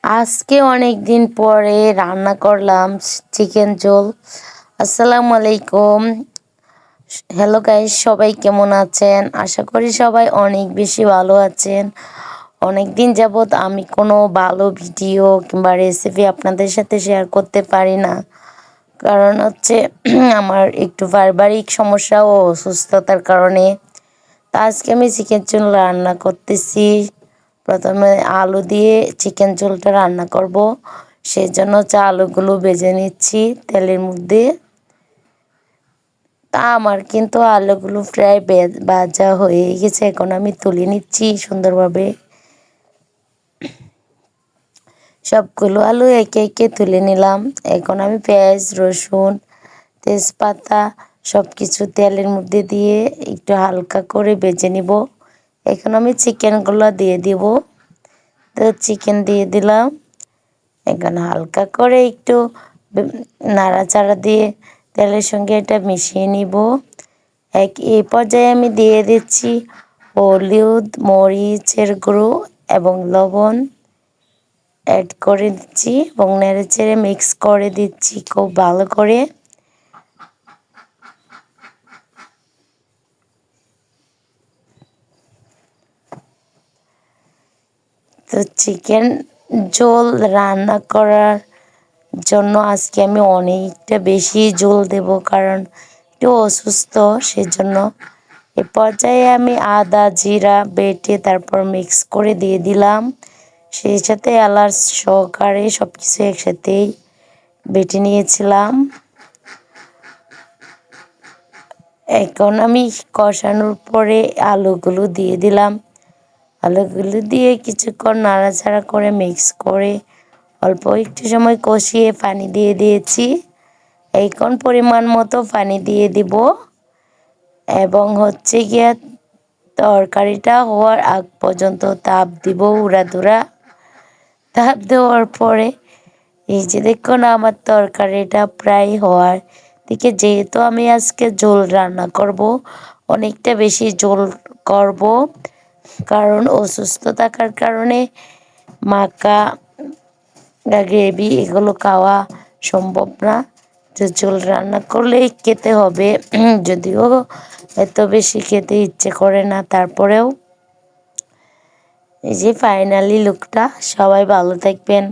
আজকে অনেক দিন পরে রান্না করলাম চিকেন ঝোল। আসসালামু আলাইকুম। হ্যালো গাইস, সবাই কেমন আছেন? আশা করি সবাই অনেক বেশি ভালো আছেন। অনেক দিন যাবৎ আমি কোনো ভালো ভিডিও কিংবা রেসিপি আপনাদের সাথে শেয়ার করতে পারি না। কারণ হচ্ছে আমার একটু পারিবারিক সমস্যা ও অসুস্থতার কারণে। তা আজকে আমি চিকেন ঝোল রান্না করতেছি। প্রথমে আলু দিয়ে চিকেন ঝোলটা রান্না করব। সেই জন্য হচ্ছে আলুগুলো ভেজে নিচ্ছি তেলের মধ্যে। তা আমার কিন্তু আলুগুলো প্রায় ভাজা হয়ে গেছে, এখন আমি তুলে নিচ্ছি সুন্দরভাবে। সবগুলো আলু একে একে তুলে নিলাম। এখন আমি পেঁয়াজ, রসুন, তেজপাতা সব কিছু তেলের মধ্যে দিয়ে একটু হালকা করে ভেজে নিব। এখন আমি চিকেনগুলো দিয়ে দিব। তো চিকেন দিয়ে দিলাম। এখন হালকা করে একটু নাড়াচাড়া দিয়ে তেলের সঙ্গে এটা মিশিয়ে নিব। এই পর্যায়ে আমি দিয়ে দিচ্ছি হলুদ, মরিচের গুঁড়ো এবং লবণ অ্যাড করে দিচ্ছি এবং নেড়েচেড়ে মিক্স করে দিচ্ছি খুব ভালো করে। তো চিকেন ঝোল রান্না করার জন্য আজকে আমি অনেকটা বেশি ঝোল দেব, কারণ একটু অসুস্থ সেজন্য। এ পর্যায়ে আমি আদা জিরা বেটে তারপর মিক্স করে দিয়ে দিলাম। সেই সাথে এলাচ সহকারে সব কিছু একসাথেই বেটে নিয়েছিলাম। এখন আমি কষানোর পরে আলুগুলো দিয়ে দিলাম। আলুগুলো দিয়ে কিছুক্ষণ নাড়াচাড়া করে মিক্স করে অল্প একটু সময় কষিয়ে পানি দিয়ে দিয়েছি। এখন পরিমাণ মতো পানি দিয়ে দিব এবং হচ্ছে গিয়ে তরকারিটা হওয়ার আগ পর্যন্ত তাপ দিব উড়াধুরা। তাপ দেওয়ার পরে এই যে দেখুন আমার তরকারিটা প্রায় হওয়ার দিকে। যেহেতু আমি আজকে ঝোল রান্না করব, অনেকটা বেশি ঝোল করব, কারণ অসুস্থ থাকার কারণে মাখা গ্রেভি এগুলো খাওয়া সম্ভব না। তো ঝোল রান্না করলেই খেতে হবে, যদিও এত বেশি খেতে ইচ্ছে করে না, তারপরেও এই যে ফাইনালি লুকটা। সবাই ভালো থাকবেন।